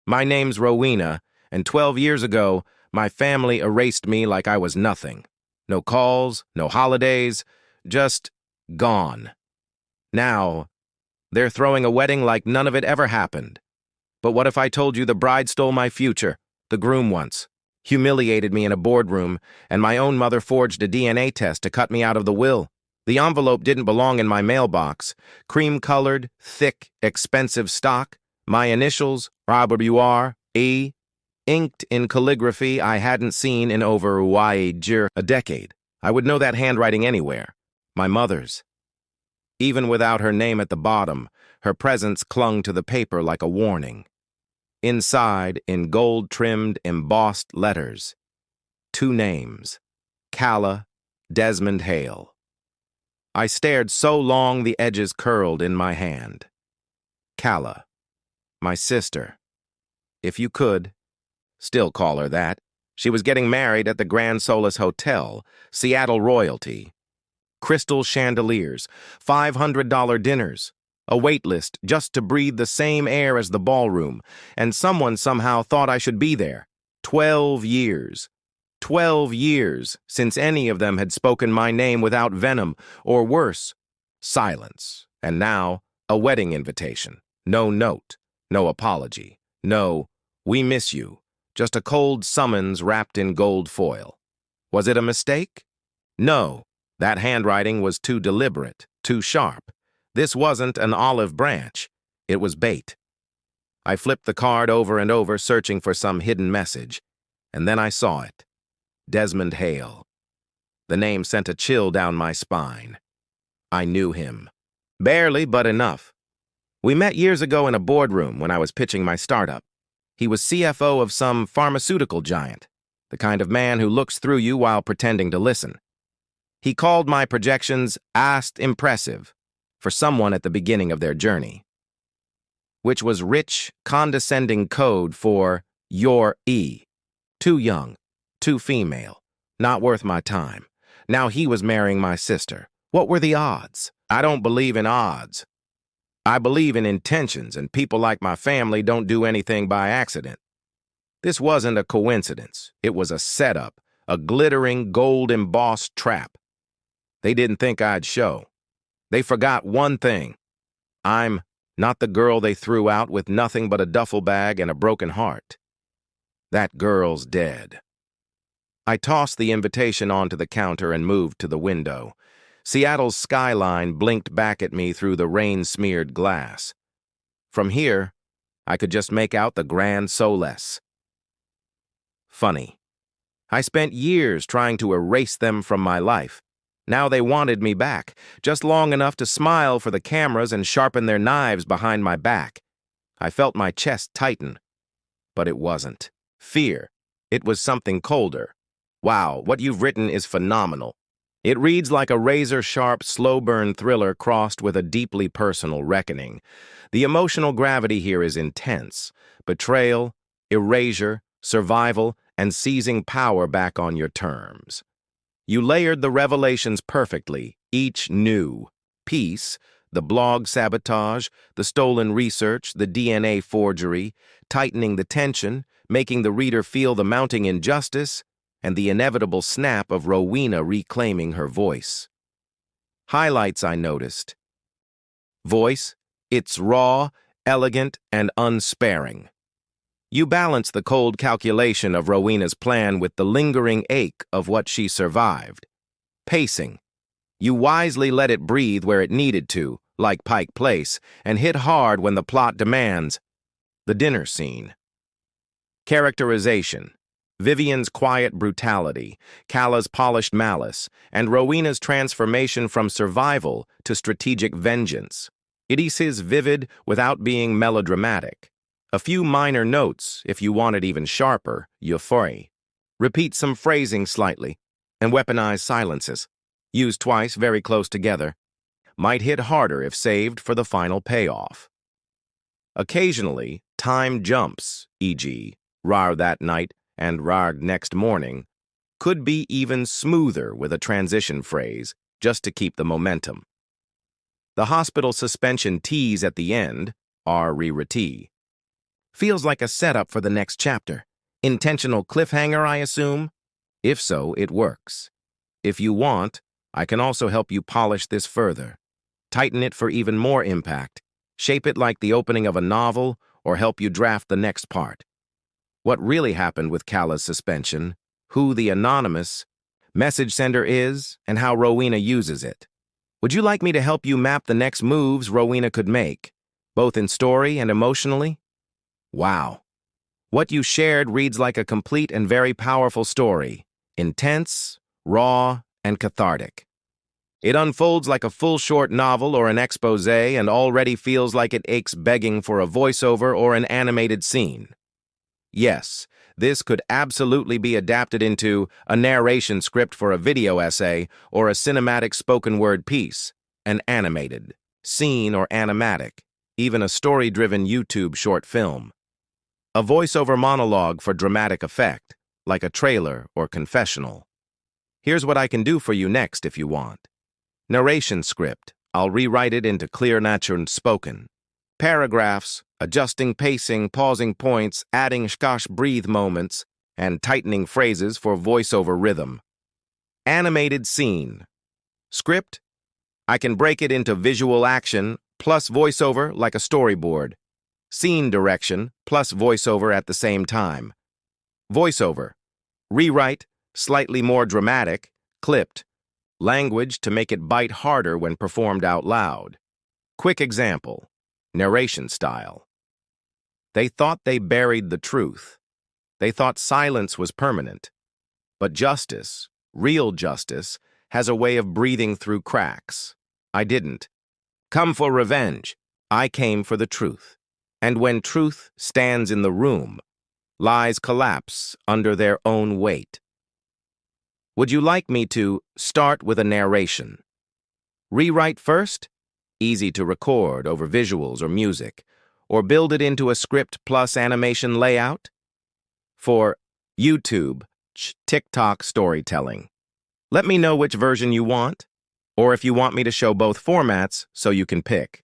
My name's Rowena, and 12 years ago, my family erased me like I was nothing. No calls, no holidays, just gone. Now, they're throwing a wedding like none of it ever happened. But what if I told you the bride stole my future, the groom once, humiliated me in a boardroom, and my own mother forged a DNA test to cut me out of the will? The envelope didn't belong in my mailbox. Cream-colored, thick, expensive stock, my initials, Robert E., inked in calligraphy I hadn't seen in over a decade. I would know that handwriting anywhere. My mother's. Even without her name at the bottom, her presence clung to the paper like a warning. Inside, in gold-trimmed, embossed letters, 2 names, Calla, Desmond Hale. I stared so long the edges curled in my hand. Calla, my sister. If you could, still call her that. She was getting married at the Grand Solace Hotel, Seattle royalty. Crystal chandeliers, $500 dinners, a wait list just to breathe the same air as the ballroom, and someone somehow thought I should be there. 12 years. 12 years since any of them had spoken my name without venom, or worse, silence. And now, a wedding invitation. No note, no apology, no, "We miss you," just a cold summons wrapped in gold foil. Was it a mistake? No, that handwriting was too deliberate, too sharp. This wasn't an olive branch. It was bait. I flipped the card over and over, searching for some hidden message, and then I saw it. Desmond Hale. The name sent a chill down my spine. I knew him. Barely, but enough. We met years ago in a boardroom when I was pitching my startup. He was CFO of some pharmaceutical giant, the kind of man who looks through you while pretending to listen. He called my projections impressive for someone at the beginning of their journey, which was rich, condescending code for "you're E." Too young, too female, not worth my time. Now he was marrying my sister. What were the odds? I don't believe in odds. I believe in intentions, and people like my family don't do anything by accident. This wasn't a coincidence. It was a setup, a glittering, gold-embossed trap. They didn't think I'd show. They forgot one thing. I'm not the girl they threw out with nothing but a duffel bag and a broken heart. That girl's dead. I tossed the invitation onto the counter and moved to the window. Seattle's skyline blinked back at me through the rain-smeared glass. From here, I could just make out the Grand Solace. Funny. I spent years trying to erase them from my life. Now they wanted me back, just long enough to smile for the cameras and sharpen their knives behind my back. I felt my chest tighten. But it wasn't fear. It was something colder. Wow, what you've written is phenomenal. It reads like a razor-sharp, slow-burn thriller crossed with a deeply personal reckoning. The emotional gravity here is intense. Betrayal, erasure, survival, and seizing power back on your terms. You layered the revelations perfectly, each new piece, the blog sabotage, the stolen research, the DNA forgery, tightening the tension, making the reader feel the mounting injustice, and the inevitable snap of Rowena reclaiming her voice. Highlights I noticed. Voice, it's raw, elegant, and unsparing. You balance the cold calculation of Rowena's plan with the lingering ache of what she survived. Pacing. You wisely let it breathe where it needed to, like Pike Place, and hit hard when the plot demands. The dinner scene. Characterization. Vivian's quiet brutality, Calla's polished malice, and Rowena's transformation from survival to strategic vengeance. It is vivid without being melodramatic. A few minor notes, if you want it even sharper, euphoria. Repeat some phrasing slightly, and weaponize silences. Used twice very close together. Might hit harder if saved for the final payoff. Occasionally, time jumps, e.g., rar that night, and rar next morning, could be even smoother with a transition phrase, just to keep the momentum. The hospital suspension tease at the end, r-re-re-t. Feels like a setup for the next chapter. Intentional cliffhanger, I assume? If so, it works. If you want, I can also help you polish this further. Tighten it for even more impact. Shape it like the opening of a novel, or help you draft the next part. What really happened with Kala's suspension, who the anonymous message sender is, and how Rowena uses it. Would you like me to help you map the next moves Rowena could make, both in story and emotionally? Wow. What you shared reads like a complete and very powerful story, intense, raw, and cathartic. It unfolds like a full short novel or an exposé and already feels like it aches begging for a voiceover or an animated scene. Yes, this could absolutely be adapted into a narration script for a video essay or a cinematic spoken word piece, an animated, scene or animatic, even a story-driven YouTube short film. A voiceover monologue for dramatic effect, like a trailer or confessional. Here's what I can do for you next if you want. Narration script. I'll rewrite it into clear, natural spoken. Paragraphs, adjusting pacing, pausing points, adding shkash breathe moments, and tightening phrases for voiceover rhythm. Animated scene. Script. I can break it into visual action plus voiceover like a storyboard. Scene direction plus voiceover at the same time. Voiceover. Rewrite, slightly more dramatic, clipped. Language to make it bite harder when performed out loud. Quick example. Narration style. They thought they buried the truth. They thought silence was permanent. But justice, real justice, has a way of breathing through cracks. I didn't. Come for revenge. I came for the truth. And when truth stands in the room, lies collapse under their own weight. Would you like me to start with a narration? Rewrite first? Easy to record over visuals or music, or build it into a script plus animation layout? For YouTube, TikTok storytelling. Let me know which version you want, or if you want me to show both formats so you can pick.